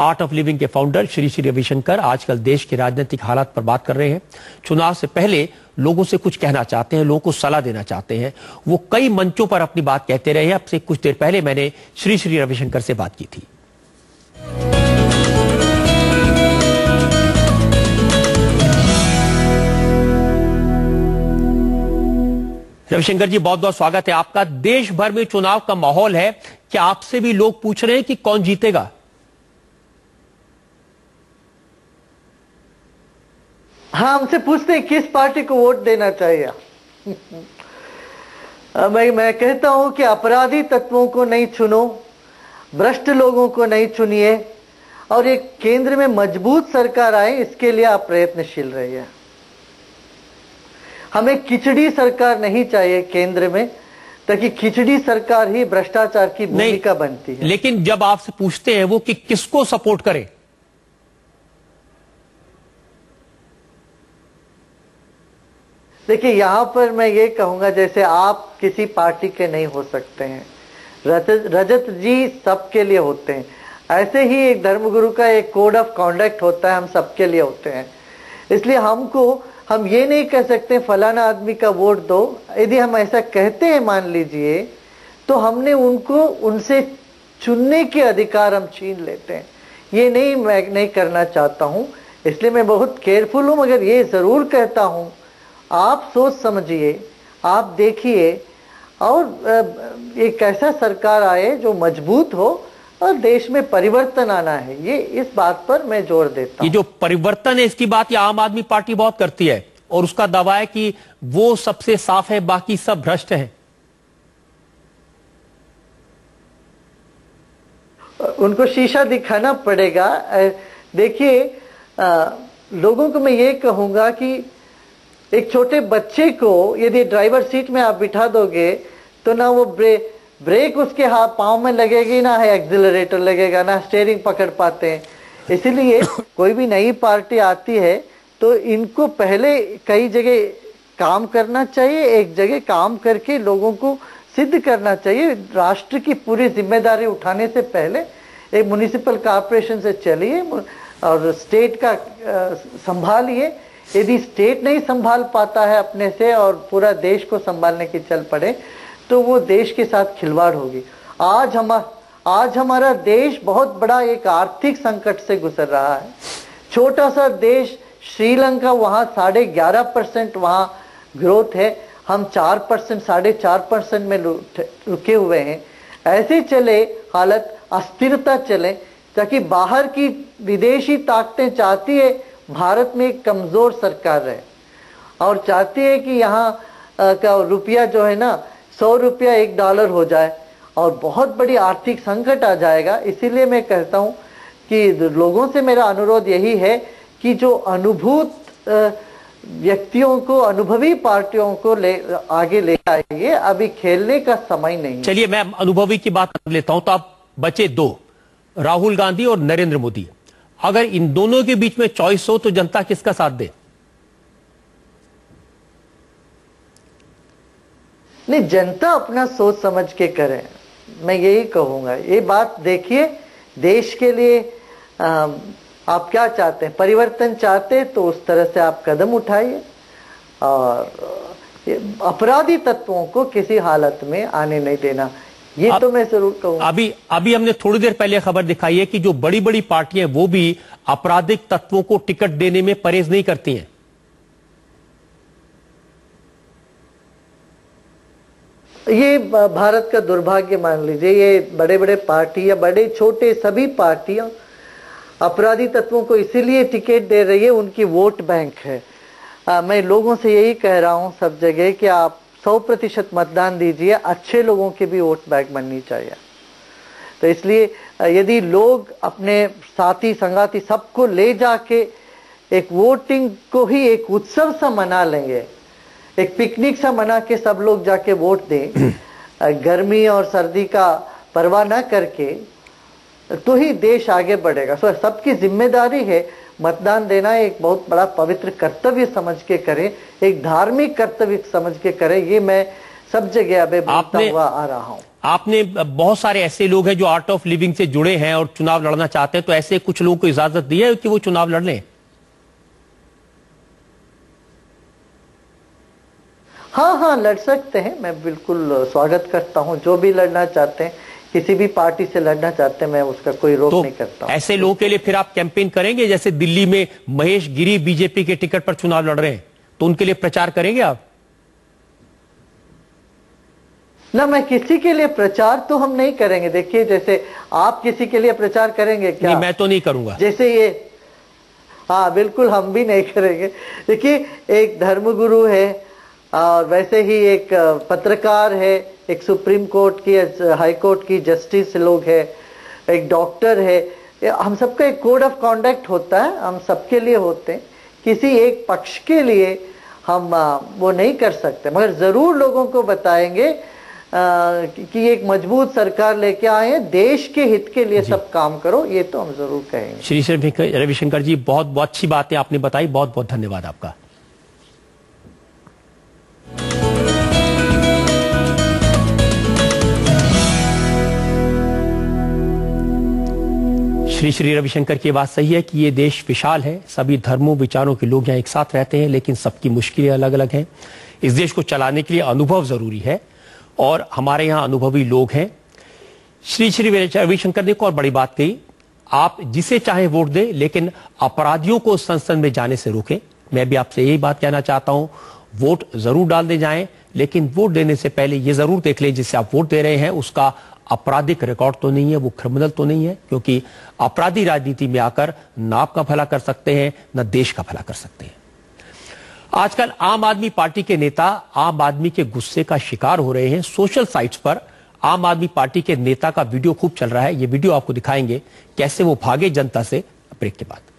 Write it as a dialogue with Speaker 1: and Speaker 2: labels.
Speaker 1: Art of living के founder Shri Shri Ravishankar आजकल देश के राजनीतिक हालात पर बात कर रहे हैं। चुनाव से पहले लोगों से कुछ कहना चाहते हैं, लोगों को सलाह देना चाहते हैं। वो कई मंचों पर अपनी बात कहते रहे हैं। अब से कुछ देर पहले मैंने श्री श्री रविशंकर से बात की थी। रविशंकर जी, बहुत बहुत स्वागत है आपका। देश भर में चुनाव का माहौल है, क्या आपसे भी लोग पूछ रहे हैं कि कौन जीतेगा?
Speaker 2: हाँ, हमसे पूछते हैं किस पार्टी को वोट देना चाहिए। मैं कहता हूं कि अपराधी तत्वों को नहीं चुनो, भ्रष्ट लोगों को नहीं चुनिए, और एक केंद्र में मजबूत सरकार आए इसके लिए आप प्रयत्नशील रहिए। हमें खिचड़ी सरकार नहीं चाहिए केंद्र में, ताकि खिचड़ी सरकार ही भ्रष्टाचार की भूमिका बनती है।
Speaker 1: लेकिन जब आपसे पूछते हैं वो कि किसको सपोर्ट करें,
Speaker 2: देखिए यहां पर मैं ये कहूंगा, जैसे आप किसी पार्टी के नहीं हो सकते हैं, रजत जी सबके लिए होते हैं, ऐसे ही एक धर्मगुरु का एक कोड ऑफ कॉन्डक्ट होता है, हम सबके लिए होते हैं। इसलिए हम ये नहीं कह सकते फलाना आदमी का वोट दो। यदि हम ऐसा कहते हैं मान लीजिए, तो हमने उनसे चुनने के अधिकार हम छीन लेते हैं। ये मैं नहीं करना चाहता हूं, इसलिए मैं बहुत केयरफुल हूं। मगर ये जरूर कहता हूं, आप सोच समझिए, आप देखिए, और एक ऐसा सरकार आए जो मजबूत हो और देश में परिवर्तन आना है। ये इस बात पर मैं जोर देता हूं।
Speaker 1: ये जो परिवर्तन है इसकी बात ये आम आदमी पार्टी बहुत करती है और उसका दावा है कि वो सबसे साफ है, बाकी सब भ्रष्ट हैं।
Speaker 2: उनको शीशा दिखाना पड़ेगा। देखिए, लोगों को मैं ये कहूंगा कि एक छोटे बच्चे को यदि ड्राइवर सीट में आप बिठा दोगे, तो ना वो ब्रेक उसके हाथ पांव में लगेगी, ना है एक्सिलरेटर लगेगा, ना स्टीयरिंग पकड़ पाते हैं। इसीलिए कोई भी नई पार्टी आती है तो इनको पहले कई जगह काम करना चाहिए, एक जगह काम करके लोगों को सिद्ध करना चाहिए। राष्ट्र की पूरी जिम्मेदारी उठाने से पहले एक म्युनिसिपल कॉर्पोरेशन से चलिए और स्टेट का संभालिए। यदि स्टेट नहीं संभाल पाता है अपने से और पूरा देश को संभालने की चल पड़े, तो वो देश के साथ खिलवाड़ होगी। आज हमारा देश बहुत बड़ा एक आर्थिक संकट से गुजर रहा है। छोटा सा देश श्रीलंका, वहां 11.5% वहां ग्रोथ है, हम 4%, 4.5% में रुके हुए हैं। ऐसे चले हालत, अस्थिरता चले, ताकि बाहर की विदेशी ताकतें चाहती है भारत में एक कमजोर सरकार रहे, और चाहती है कि यहाँ का रुपया जो है ना, 100 रुपया $1 हो जाए, और बहुत बड़ी आर्थिक संकट आ जाएगा। इसीलिए मैं कहता हूँ कि लोगों से मेरा अनुरोध यही है कि जो अनुभूत व्यक्तियों को, अनुभवी पार्टियों को आगे ले आइए। अभी खेलने का समय नहीं।
Speaker 1: चलिए, मैं अनुभवी की बात कर लेता हूं। तो आप बचे दो, राहुल गांधी और नरेंद्र मोदी। अगर इन दोनों के बीच में चॉइस हो तो जनता किसका साथ दे?
Speaker 2: नहीं, जनता अपना सोच समझ के करे, मैं यही कहूंगा। ये बात देखिए, देश के लिए आप क्या चाहते हैं, परिवर्तन चाहते हैं तो उस तरह से आप कदम उठाइए, और अपराधी तत्वों को किसी हालत में आने नहीं देना, ये तो मैं जरूर कहूंगा।
Speaker 1: अभी हमने थोड़ी देर पहले खबर दिखाई है कि जो बड़ी बड़ी पार्टियां वो भी आपराधिक तत्वों को टिकट देने में परहेज नहीं करती हैं।
Speaker 2: ये भारत का दुर्भाग्य मान लीजिए। ये बड़े बड़े पार्टी या बड़े छोटे सभी पार्टियां अपराधी तत्वों को इसीलिए टिकट दे रही है, उनकी वोट बैंक है। मैं लोगों से यही कह रहा हूं सब जगह कि आप 100% मतदान दीजिए, अच्छे लोगों की भी वोट बैंक बननी चाहिए। तो इसलिए यदि लोग अपने साथी संगाती सबको ले जाके एक वोटिंग को ही एक उत्सव सा मना लेंगे, एक पिकनिक सा मना के सब लोग जाके वोट दें, गर्मी और सर्दी का परवाह न करके, तो ही देश आगे बढ़ेगा। सो सबकी जिम्मेदारी है मतदान देना, एक बहुत बड़ा पवित्र कर्तव्य समझ के करें, एक धार्मिक कर्तव्य समझ के करें। ये मैं सब जगह अभी बोलता हुआ आ रहा हूं।
Speaker 1: आपने बहुत सारे ऐसे लोग हैं जो आर्ट ऑफ लिविंग से जुड़े हैं और चुनाव लड़ना चाहते हैं, तो ऐसे कुछ लोगों को इजाजत दी है कि वो चुनाव लड़ लें?
Speaker 2: हाँ, लड़ सकते हैं। मैं बिल्कुल स्वागत करता हूं, जो भी लड़ना चाहते हैं, किसी भी पार्टी से लड़ना चाहते हैं, मैं उसका कोई रोक नहीं करता हूं।
Speaker 1: ऐसे लोगों के लिए फिर आप कैंपेन करेंगे? जैसे दिल्ली में महेश गिरी बीजेपी के टिकट पर चुनाव लड़ रहे हैं, तो उनके लिए प्रचार करेंगे आप?
Speaker 2: ना, मैं किसी के लिए प्रचार तो हम नहीं करेंगे। देखिए, जैसे आप किसी के लिए प्रचार करेंगे क्या?
Speaker 1: नहीं, मैं तो नहीं करूंगा।
Speaker 2: जैसे ये, हाँ बिल्कुल, हम भी नहीं करेंगे। देखिए, एक धर्मगुरु है और वैसे ही एक पत्रकार है, एक सुप्रीम कोर्ट की, हाई कोर्ट की जस्टिस लोग है, एक डॉक्टर है। हम सबका एक कोड ऑफ कॉन्डक्ट होता है, हम सबके लिए होते हैं। किसी एक पक्ष के लिए हम वो नहीं कर सकते, मगर जरूर लोगों को बताएंगे कि एक मजबूत सरकार लेके आए हैं, देश के हित के लिए सब काम करो, ये तो हम जरूर कहेंगे।
Speaker 1: श्री रविशंकर जी, बहुत बहुत अच्छी बातें आपने बताई, बहुत बहुत धन्यवाद आपका। श्री रविशंकर की बात सही है कि ये देश विशाल है, सभी धर्मों विचारों के लोग यहाँ एक साथ रहते हैं, लेकिन सबकी मुश्किलें अलग अलग हैं। इस देश को चलाने के लिए अनुभव जरूरी है और हमारे यहाँ अनुभवी लोग हैं। श्री रविशंकर ने एक और बड़ी बात कही, आप जिसे चाहे वोट दें, लेकिन अपराधियों को संसद में जाने से रोकें। मैं भी आपसे यही बात कहना चाहता हूं, वोट जरूर डालने जाएं, लेकिन वोट देने से पहले ये जरूर देख लें जिससे आप वोट दे रहे हैं उसका आपराधिक रिकॉर्ड तो नहीं है, वो क्रिमिनल तो नहीं है, क्योंकि अपराधी राजनीति में आकर न आपका भला कर सकते हैं न देश का भला कर सकते हैं। आजकल आम आदमी पार्टी के नेता आम आदमी के गुस्से का शिकार हो रहे हैं। सोशल साइट्स पर आम आदमी पार्टी के नेता का वीडियो खूब चल रहा है। ये वीडियो आपको दिखाएंगे कैसे वो भागे जनता से, ब्रेक के बाद।